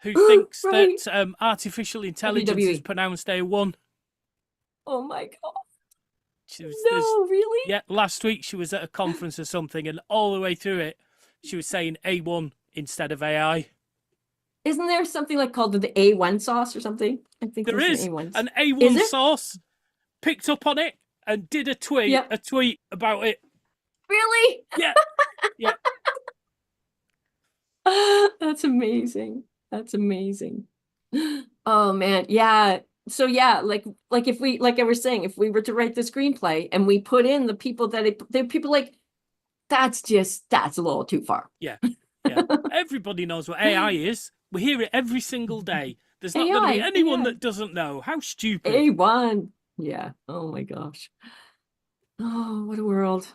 who thinks that artificial intelligence is pronounced A1. Oh my God. Really? Yeah, last week she was at a conference or something, and all the way through it, she was saying A1 instead of AI. Isn't there something like called the A1 sauce or something? I think there is an A1 sauce. Picked up on it and did a tweet about it. Really? Yeah. Yeah. That's amazing. That's amazing. Oh man, yeah. So yeah, like if we, like I was saying, if we were to write the screenplay and we put in the people they're people like, that's a little too far. Yeah. Yeah. Everybody knows what AI is. We hear it every single day. There's not going to be anyone that doesn't know. How stupid. A1. Yeah. Oh my gosh. Oh, what a world.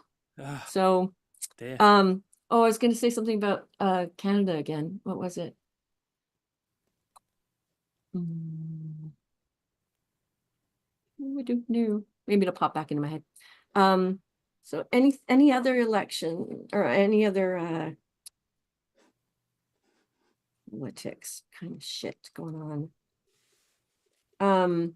So, dear. I was going to say something about Canada again. What was it? Maybe it'll pop back into my head. So any other election or any other politics kind of shit going on?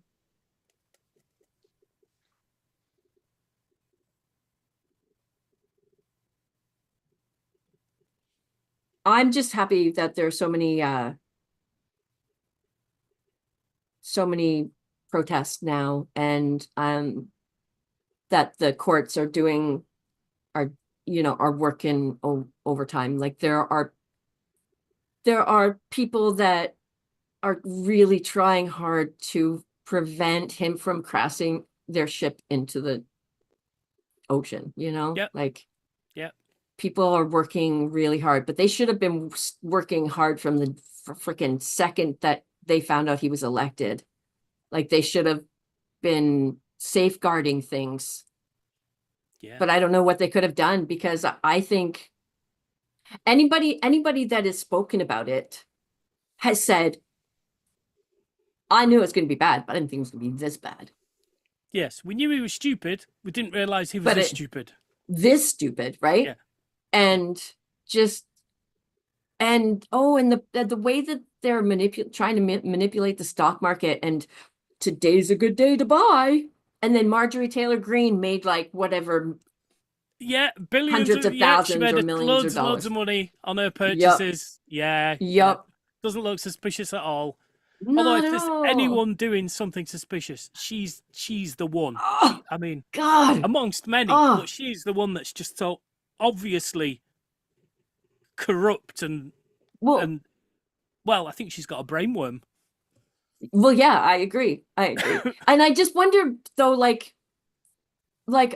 I'm just happy that there's so many protests now, and that the courts are working overtime. Like, there are people that are really trying hard to prevent him from crashing their ship into the ocean, like, people are working really hard, but they should have been working hard from the freaking second that they found out he was elected. Like, they should have been safeguarding things Yeah. but I don't know what they could have done, because I think anybody that has spoken about it has said, I knew it was going to be bad, but I didn't think it was going to be this bad. Yes, we knew he was stupid. We didn't realize he was But this stupid. This stupid, right? Yeah. And just, and the way that they're trying to manipulate the stock market, and today's a good day to buy. And then Marjorie Taylor Greene made like whatever, Yeah, billions hundreds of she thousands made or millions loads of and loads dollars. of money on her purchases. Yeah. Yep. Doesn't look suspicious at all. Although Not if at there's all. anyone doing something suspicious, she's the one. Oh, I mean, God. amongst many, Oh. but she's the one that's just so obviously corrupt and Well, well, I think she's got a brainworm. well, yeah, I agree. And I just wonder though, like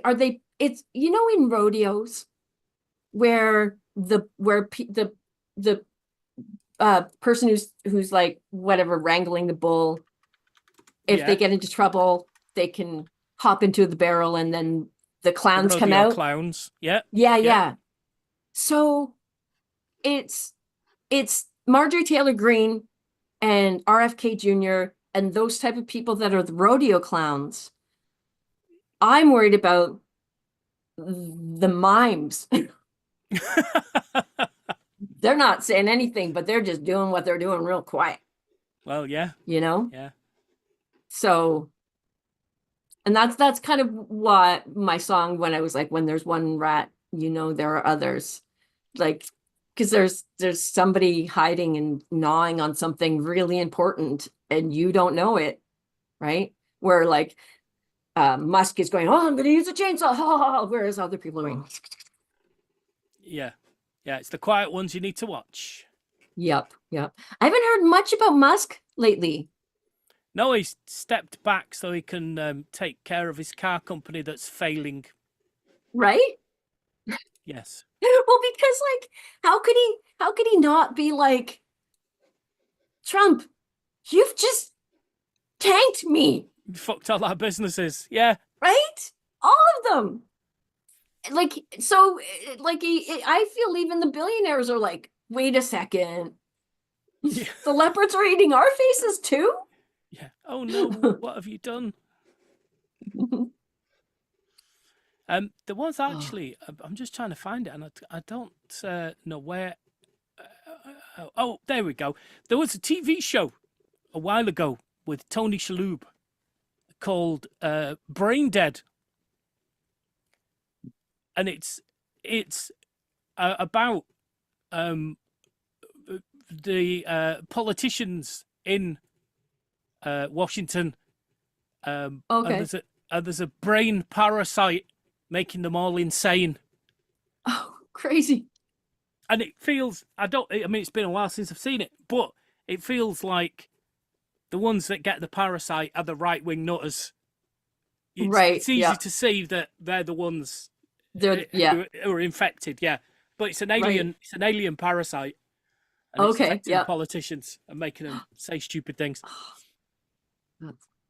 are they, it's, in rodeos where the person who's like whatever wrangling the bull, if Yeah. they get into trouble, they can hop into the barrel and then the clowns The come rodeo out. clowns. Yeah. Yeah. So it's Marjorie Taylor Greene and RFK Jr. and those type of people that are the rodeo clowns. I'm worried about the mimes. They're not saying anything, but they're just doing what they're doing real quiet. Well, yeah. Yeah. So, and that's kind of what my song, when I was like, when there's one rat, there are others, like, because there's somebody hiding and gnawing on something really important and you don't know it, right? Where like Musk is going, oh, I'm going to use a chainsaw, whereas other people are going, Yeah. Yeah, it's the quiet ones you need to watch. Yep. I haven't heard much about Musk lately. No, he's stepped back so he can take care of his car company that's failing. Right? Yes. Well, because like, how could he not be like, Trump, you've just tanked me, Fucked all our businesses. Yeah. right? All of them. Like, so, like, I feel even the billionaires are like, wait a second. Yeah. The leopards are eating our faces too? Yeah. Oh no, what have you done? There was actually, I'm just trying to find it, and I don't know where. Oh, there we go. There was a TV show a while ago with Tony Shalhoub called Brain Dead, and it's about the politicians in Washington. Okay. And there's a brain parasite making them all insane. Oh, crazy. And it feels, I mean, it's been a while since I've seen it, but it feels like the ones that get the parasite are the right-wing nutters. It's easy to see that they're the ones who are infected, yeah. But it's an alien, It's an alien parasite. And it's affecting politicians and making them say stupid things.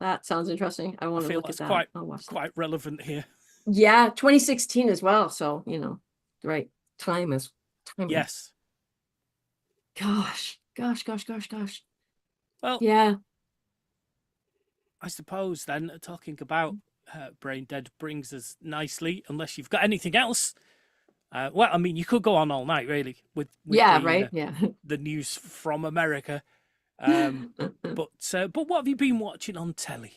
That sounds interesting. I want to look at that. Quite relevant here. Yeah, 2016 as well. So, the right time is timing. Yes. Gosh. Well, yeah. I suppose then talking about Brain Dead brings us nicely, unless you've got anything else. Well, I mean, you could go on all night, really, with the news from America. But what have you been watching on telly?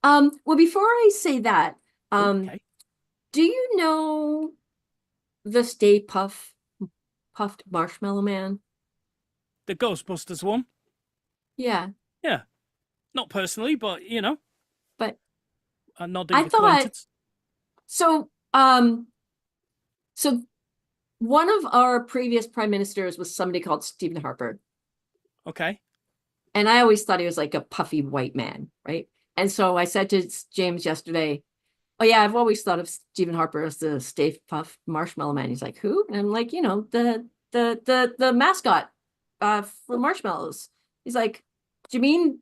Well, before I say that, Okay. do you know the Stay Puffed Marshmallow Man? The Ghostbusters one? Yeah. Yeah. Not personally, but But a nodding I acquaintance. So one of our previous prime ministers was somebody called Stephen Harper. Okay. And I always thought he was like a puffy white man, right? And so I said to James yesterday, oh yeah, I've always thought of Stephen Harper as the Stay Puft Marshmallow Man. He's like, who? And I'm like, the mascot for marshmallows. He's like, do you mean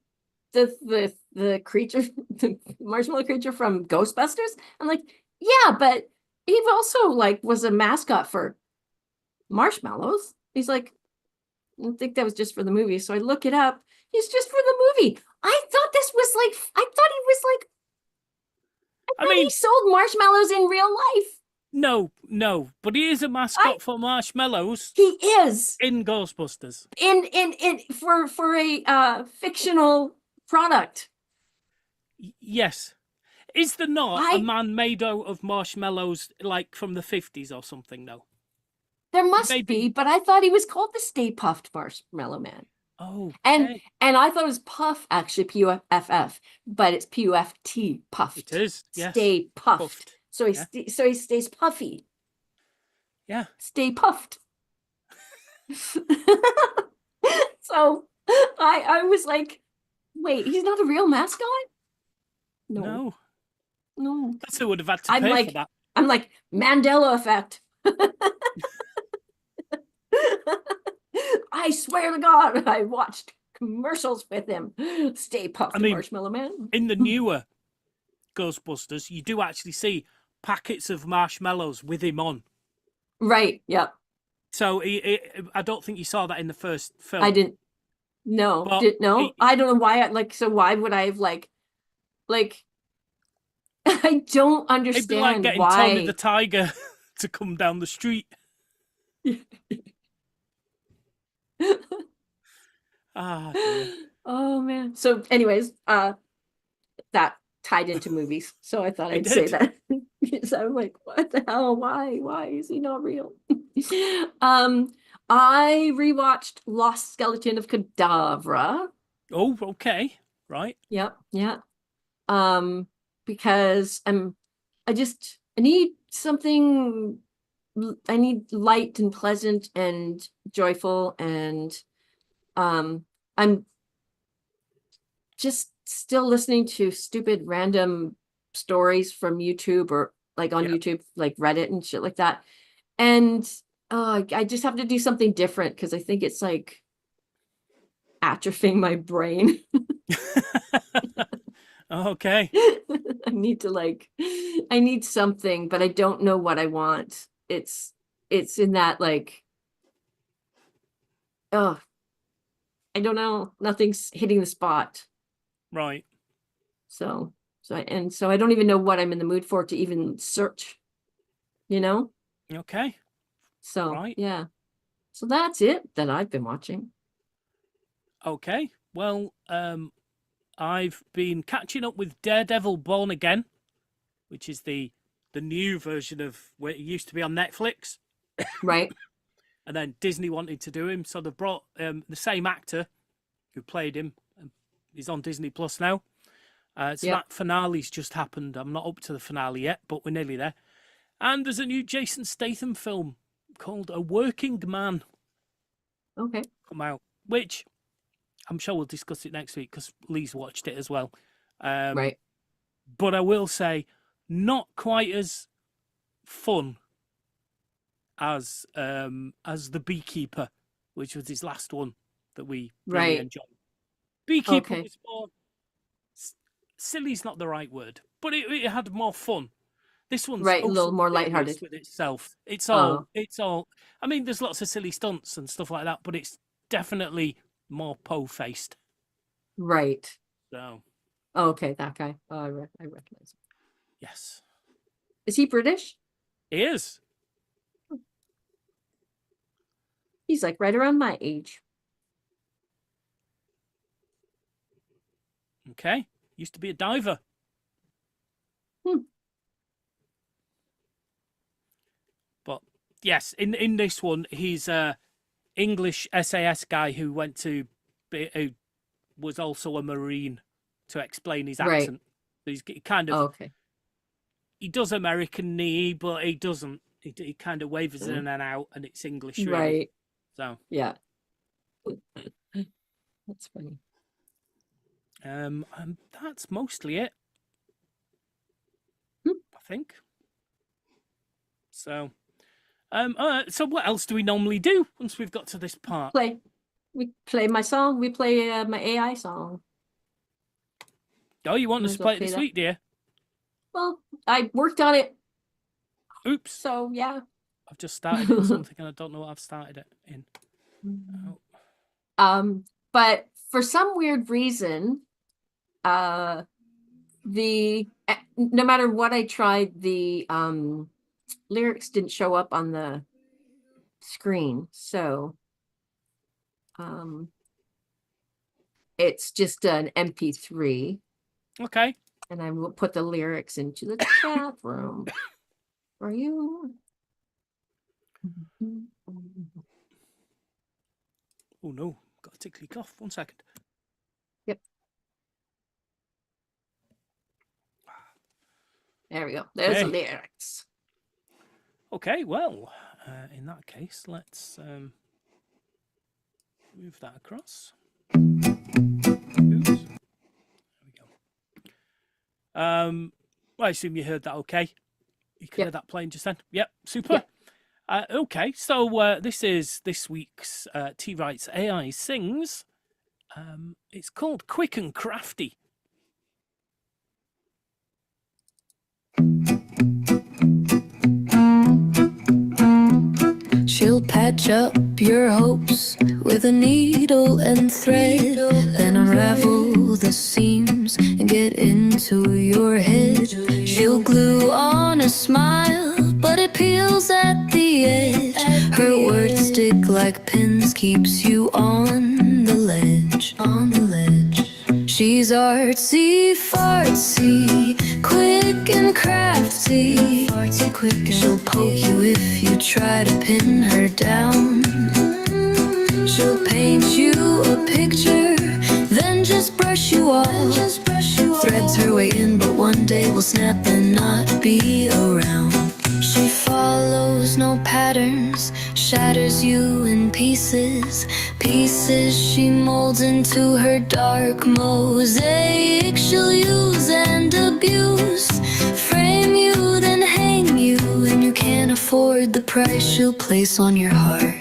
the creature, the marshmallow creature from Ghostbusters? I'm like, Yeah, but he also like was a mascot for Marshmallows. He's like, I think that was just for the movie. So I look it up. He's just for the movie. I thought this was like, I thought he was like, I he mean, sold marshmallows in real life. no, but he is a mascot for Marshmallows He is in Ghostbusters. in for a fictional product. Yes. Is there not a I man made out of marshmallows like from the 50s or something, though? There must Maybe. be, but I thought he was called the Stay Puffed Marshmallow Man. Oh, And okay. I thought it was puff, actually Puff, but it's Puft, puffed. It is, yes. Stay puffed. Puffed. So he Yeah. so he stays puffy. Yeah. Stay puffed. So I was like, wait, he's not a real mascot? No. No. That's who would have had to pay for that. I'm like, Mandela effect. I swear to God, I watched commercials with him. Stay puffed, Marshmallow Man. In the newer Ghostbusters, you do actually see packets of marshmallows with him on. Right. Yep. So I don't think you saw that in the first film. I didn't. No. But I don't know why. So why would I have like? I don't understand it'd be like getting why. Tony the Tiger to come down the street. Dear. Oh man. So anyways, that tied into movies. So I thought I'd say that. Because I'm like, what the hell? Why is he not real? I rewatched Lost Skeleton of Cadavra. Oh, okay. Right. Yep. Yeah. Because I need something. I need light and pleasant and joyful, and I'm just still listening to stupid random stories from YouTube or like on YouTube, like Reddit and shit like that. And I just have to do something different because I think it's like atrophying my brain. Okay. I need something, but I don't know what I want. It's in that like, I don't know. Nothing's hitting the spot. Right. So I don't even know what I'm in the mood for to even search, Okay. So right. Yeah. So that's it that I've been watching. Okay. Well, I've been catching up with Daredevil Born Again, which is the new version of where it used to be on Netflix. Right. And then Disney wanted to do him, so they brought the same actor who played him. He's on Disney Plus now. That finale's just happened. I'm not up to the finale yet, but we're nearly there. And there's a new Jason Statham film called A Working Man. Okay. Come out, which I'm sure we'll discuss it next week because Lee's watched it as well. Right. But I will say, not quite as fun as The Beekeeper, which was his last one that we really enjoyed. Beekeeper was more silly's not the right word, but it had more fun. This one's a little more lighthearted with itself. It's all. I mean, there's lots of silly stunts and stuff like that, but it's definitely more po-faced. Right. So. Okay, that guy. Oh, I recognize him. Yes. Is he British? He is. He's like right around my age. Okay. Used to be a diver. But yes, in this one, he's a English SAS guy who who was also a Marine to explain his accent. So he's kind of he does American knee, but he doesn't. He kind of wavers in and out, and it's English, really. Right. So yeah, that's funny. And that's mostly it. I think. So, so what else do we normally do once we've got to this part? We play my song. We play my AI song. Oh, you want us to play it this week, dear? Well, I worked on it Oops. So yeah. I've just started it in something and I don't know what I've started it in. Oh. But for some weird reason, no matter what I tried, the lyrics didn't show up on the screen. So it's just an MP3. Okay. And I will put the lyrics into the chat room for you. Oh no, got a tickly cough. 1 second. Yep. There we go. There's the Okay. lyrics. Okay, well, in that case, let's move that across. Oops. There we go. I assume you heard that okay? You could hear that playing just then? Yep, super. Yep. Okay, so this is this week's T Writes AI Sings. It's called Quick and Crafty. She'll patch up your hopes with a needle and thread, then unravel the seams and get into your head. She'll glue on a smile, but it peels at the edge. Her words stick like pins, keeps you on the ledge, on the ledge. She's artsy, fartsy, quick and crafty. Fartsy, quick and she'll poke you if you try to pin her down. She'll paint you a picture, then just brush you off. Threads her way in, but one day will snap and not be around. She follows no patterns, shatters you in pieces. Pieces she molds into her dark mosaic. She'll use and abuse, frame you then hang you, and you can't afford the price she'll place on your heart.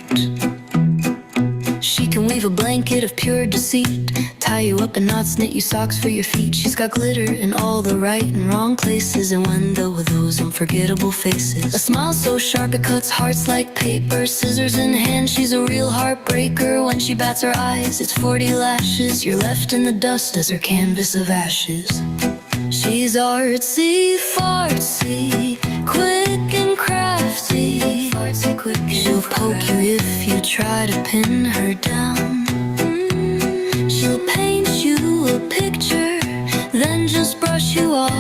She can weave a blanket of pure deceit, tie you up in knots, knit you socks for your feet. She's got glitter in all the right and wrong places, and window with those unforgettable faces. A smile so sharp it cuts hearts like paper, scissors in hand. She's a real heartbreaker. When she bats her eyes, it's 40 lashes. You're left in the dust as her canvas of ashes. She's artsy, fartsy, quick and crafty. Fartsy, quick, she'll poke you if you try to pin her down. She'll paint you a picture, then just brush you off.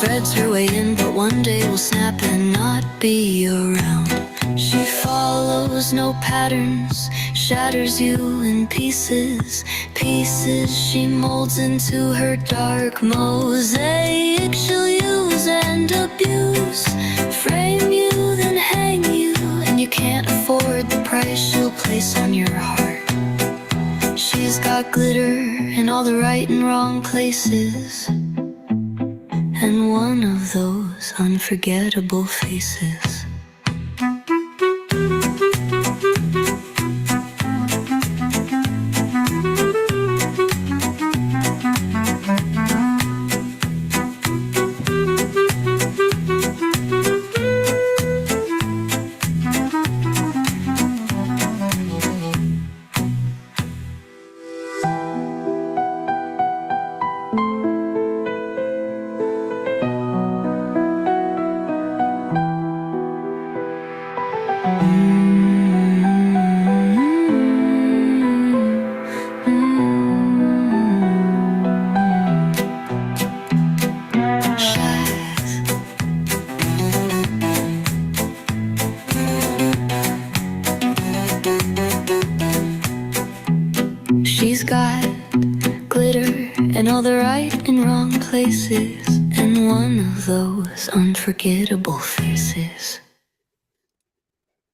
Threads her way in, but one day will snap and not be around. She follows no patterns, shatters you in pieces. Pieces she molds into her dark mosaic. She'll use and abuse, frame you then hang you, and you can't afford the price she'll place on your heart. She's got glitter in all the right and wrong places, and one of those unforgettable faces. She's got glitter in all the right and wrong places, and one of those unforgettable faces.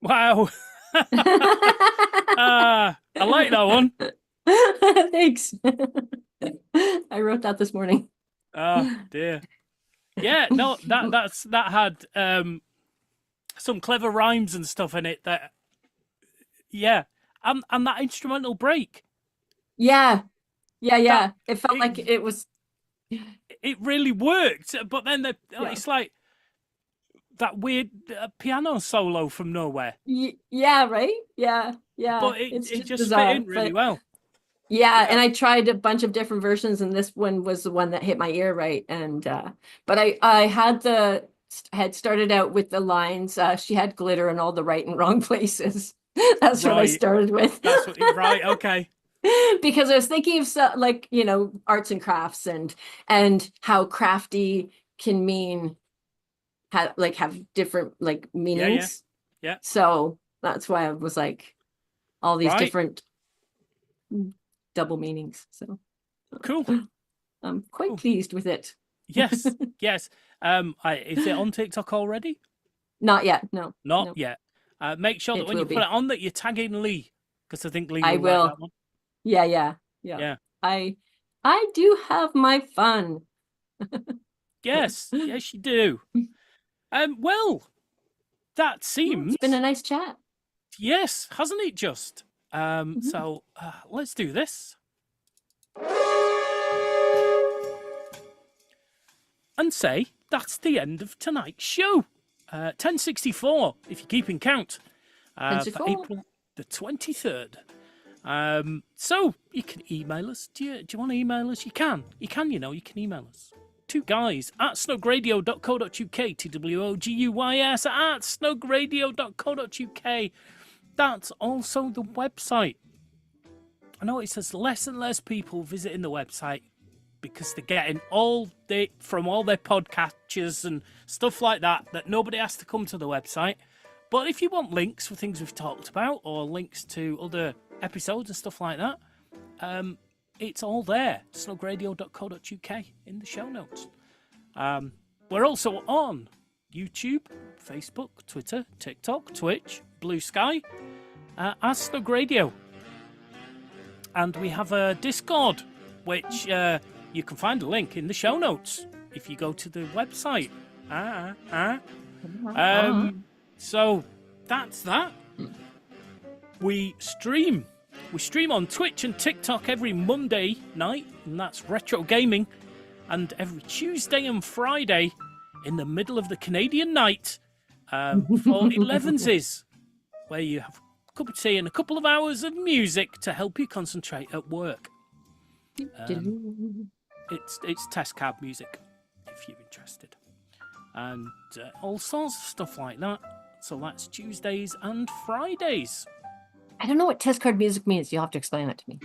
Wow. I like that one. Thanks. I wrote that this morning. Oh dear. Yeah, no, that had some clever rhymes and stuff in it. That, yeah, and that instrumental break. Yeah. It felt like it was. It really worked, but then it's like that weird piano solo from nowhere. Yeah, right? Yeah. But It's it just bizarre, fit in really but- well. Yeah, and I tried a bunch of different versions, and this one was the one that hit my ear right. And but I had started out with the lines. She had glitter in all the right and wrong places. That's what I Right. started with. That's what, right, okay. Because I was thinking of like, arts and crafts and how crafty can mean have different like meanings. Yeah. So that's why I was like all these Right. different double meanings. So Cool. I'm quite Cool. pleased with it. Yes, yes. Is it on TikTok already? Not yet. No. Not no. yet. Make sure that It when you will put be. it on that you're tagging Lee, because I think Lee I will will. like that one. Yeah. I do have my fun. Yes, yes, you do. Well, that seems It's been a nice chat. yes, hasn't it? Just so let's do this and say that's the end of tonight's show. 1064, if you're keeping count, for 1064. April the 23rd. So you can email us. Do you want to email us? You can, you can email us. Two guys at snugradio.co.uk, TWOGUYS at snugradio.co.uk. That's also the website. I notice there's less and less people visiting the website because they're getting from all their podcatchers and stuff like that nobody has to come to the website. But if you want links for things we've talked about or links to other episodes and stuff like that, it's all there. snugradio.co.uk in the show notes. We're also on YouTube, Facebook, Twitter, TikTok, Twitch, Blue Sky, as Snug Radio. And we have a Discord, which you can find a link in the show notes if you go to the website. So that's that. We stream on Twitch and TikTok every Monday night, and that's Retro Gaming. And every Tuesday and Friday in the middle of the Canadian night for 11s, where you have a cup of tea and a couple of hours of music to help you concentrate at work. It's test cab music, if you're interested. And all sorts of stuff like that. So that's Tuesdays and Fridays. I don't know what test card music means. You'll have to explain that to me.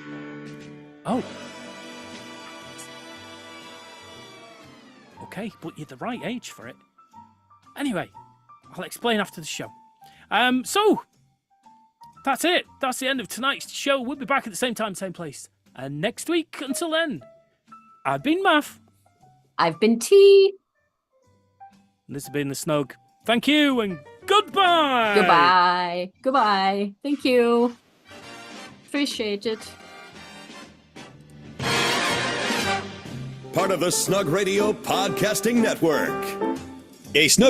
Oh. Okay, but you're the right age for it. Anyway, I'll explain after the show. So, that's it. That's the end of tonight's show. We'll be back at the same time, same place. And next week, until then, I've been Math. I've been T. And this has been The Snug. Thank you and goodbye. Goodbye. Thank you. Appreciate it. Part of the Snug Radio Podcasting Network. A Snug